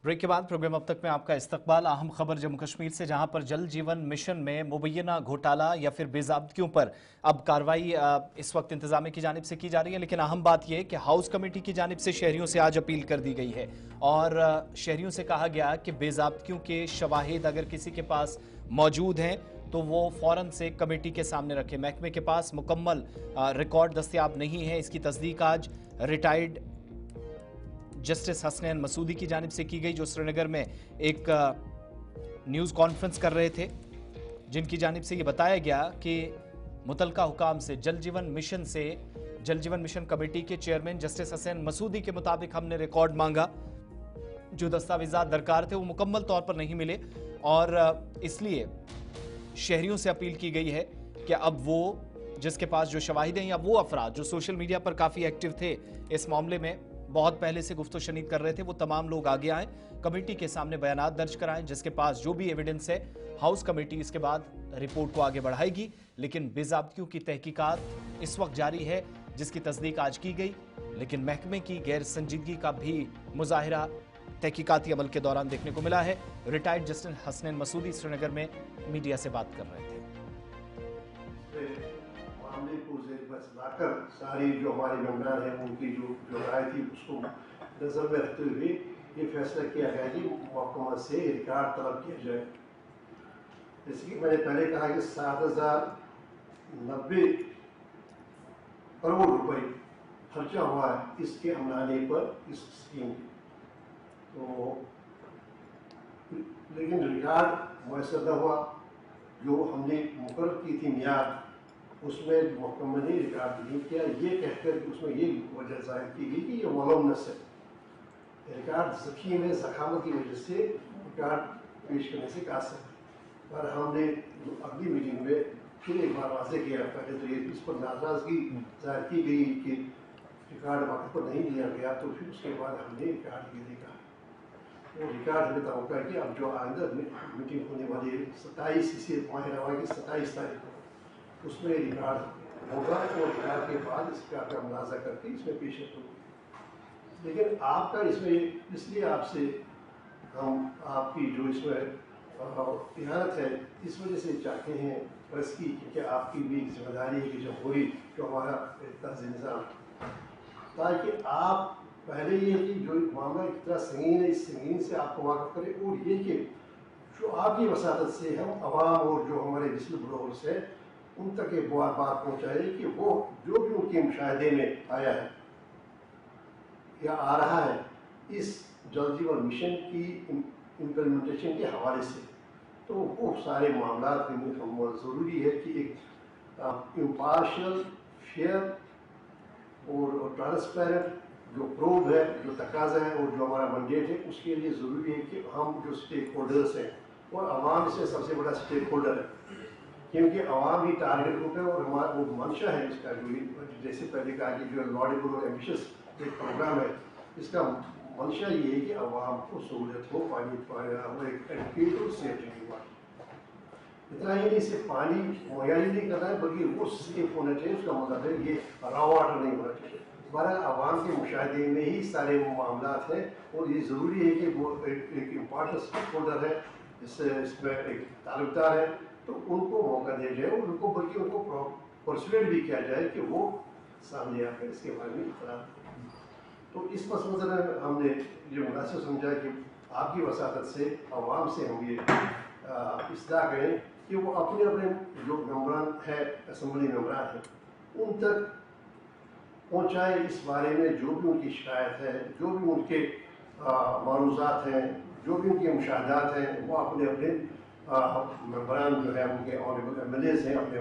Break के बाद programme अब तक में आपका इस्तकबाल। अहम खबर जम्मू कश्मीर से, जहां पर जल जीवन मिशन में मुबैना घोटाला या फिर बेज़ाब्तियों पर अब कार्रवाई इस वक्त इंतजामिया की जानिब से की जा रही है। लेकिन अहम बात यह कि हाउस कमेटी की जानिब से शहरियों से आज अपील कर दी गई है और शहरियों से कहा गया कि बेज़ाब्तियों के शवाहिद अगर किसी के पास मौजूद हैं तो वो फौरन से कमेटी के सामने रखें। महकमे के पास मुकम्मल रिकॉर्ड दस्तयाब नहीं है। इसकी तस्दीक आज रिटायर्ड जस्टिस हसनैन मसूदी की जानिब से की गई, जो श्रीनगर में एक न्यूज़ कॉन्फ्रेंस कर रहे थे, जिनकी जानिब से ये बताया गया कि मुतलका हुकाम से जल जीवन मिशन कमेटी के चेयरमैन जस्टिस हसनैन मसूदी के मुताबिक हमने रिकॉर्ड मांगा, जो दस्तावेजात दरकार थे वो मुकम्मल तौर पर नहीं मिले और इसलिए शहरियों से अपील की गई है कि अब वो जिसके पास जो शवाहिद हैं या वो अफराद जो सोशल मीडिया पर काफ़ी एक्टिव थे, इस मामले में बहुत पहले से गुफ्तो शनीद कर रहे थे, वो तमाम लोग आगे आएं, कमेटी के सामने बयानात दर्ज कराएं, जिसके पास जो भी एविडेंस है हाउस कमेटी इसके बाद रिपोर्ट को आगे बढ़ाएगी। लेकिन बेज़ाब्तियों की तहकीकात इस वक्त जारी है, जिसकी तस्दीक आज की गई, लेकिन महकमे की गैर संजीदगी का भी मुजाहिरा तहकीकाती अमल के दौरान देखने को मिला है। रिटायर्ड जस्टिस हसनैन मसूदी श्रीनगर में मीडिया से बात कर रहे थे। मामले को ज़ेर बहस लाकर सारी जो हमारे मेंबर हैं उनकी जो राय थी उसको नज़र में रखते हुए ये फैसला किया गया कि महकमा से रिकॉर्ड तलब किया जाए। जैसे कि मैंने पहले कहा कि 7,090 करोड़ रुपए खर्चा हुआ है इसके अमलाने पर इस स्कीम। तो लेकिन रिकॉर्ड मुयसर न हुआ। जो हमने मुकर्रर की थी मियाद उसमें महकमा ने रिकॉर्ड नहीं किया, ये कहकर कि उसमें ये वजह जाहिर की गई कि ये मलूमनस है, रिकॉर्ड ज़ख़ीम है, ज़खामत की वजह से रिकॉर्ड पेश करने से कासिर है। पर हमने अगली मीटिंग में फिर एक बार वाज़ेह किया, पहले तो ये इस पर नाराज़गी जाहिर की गई कि रिकॉर्ड वक्त पर नहीं लिया गया, तो फिर उसके बाद हमने रिकॉर्ड ये देखा। वो रिकॉर्ड हमें तवक्का है कि अब जो आइंदा मीटिंग होने वाली है 27 इसी माह रवा की 27 तारीख को उसमें रिकॉर्ड होगा और रिकॉर्ड के बाद इसका का मुलाजा करके इसमें पेश होगी। लेकिन आपका इसमें इसलिए आपसे हम आपकी जो इसमें इहानत है इस वजह से चाहते हैं प्रेस की, क्योंकि आपकी भी जिम्मेदारी है कि जब हुई जो हमारा तर्ज निज़ाम, ताकि आप पहले ये कि जो मामला इतना संगीन है इस संगीन से आपको वाक़ करें, और ये कि जो आपकी वसादत से हम आवाम और जो हमारे विसल ब्लोअर्स हैं उन तक एक बात पहुँचाए कि वो जो भी उनके मुशाहदे में आया है या आ रहा है इस जल जीवन मिशन की इम्प्लीमेंटेशन के हवाले से, तो वो सारे मामला में ज़रूरी है कि एक इम्पार्शियल, फेयर और ट्रांसपेरेंट जो प्रूव है, जो तकाजा है और जो हमारा मैंडेट है, उसके लिए ज़रूरी है कि हम जो स्टेक होल्डर्स हैं और आवाम से सबसे बड़ा स्टेक होल्डर है, क्योंकि आवाम ही टारगेट ग्रुप है और हमारा वो मंशा है इसका। जो जैसे पहले कहा कि जो लॉडेबल और एम्बिशियस एक प्रोग्राम है, इसका मंशा ये है कि आवाम को सहूलियत हो, पानी एक एडुकेट और सेफ ड्रिंकिंग वाटर। इतना ही नहीं, सिर्फ पानी मुहैया नहीं करना है बल्कि वो सेफ होना चाहिए। उसका मतलब है ये रॉ वाटर नहीं होना चाहिए। बहरहाल आवाम के मुशाहदे में ही सारे मामला हैं और ये ज़रूरी है कि वो एक इम्पॉर्टेंट स्टेक होल्डर है, इसमें एक ताल्लुकदार है, तो उनको मौका दिया जाए और उनको बल्कि उनको परसुएड भी किया जाए कि वो सामने आकर इसके बारे में इतला। तो इस पस मंज़र में हमने ये मुनासिब समझा कि आपकी वसातत से आवाम से हम ये इस्तेदा करें कि वो अपने अपने जो मेम्बरान है, असम्बली मेम्बरान हैं, उन तक पहुँचाए इस बारे में जो भी उनकी शिकायत है, जो भी उनके मारूज़ात हैं, जो भी उनके मुशाहदात हैं, वो अपने अपने मेम्बरान जो है उनके ऑनरेबल MLAs हैं अपने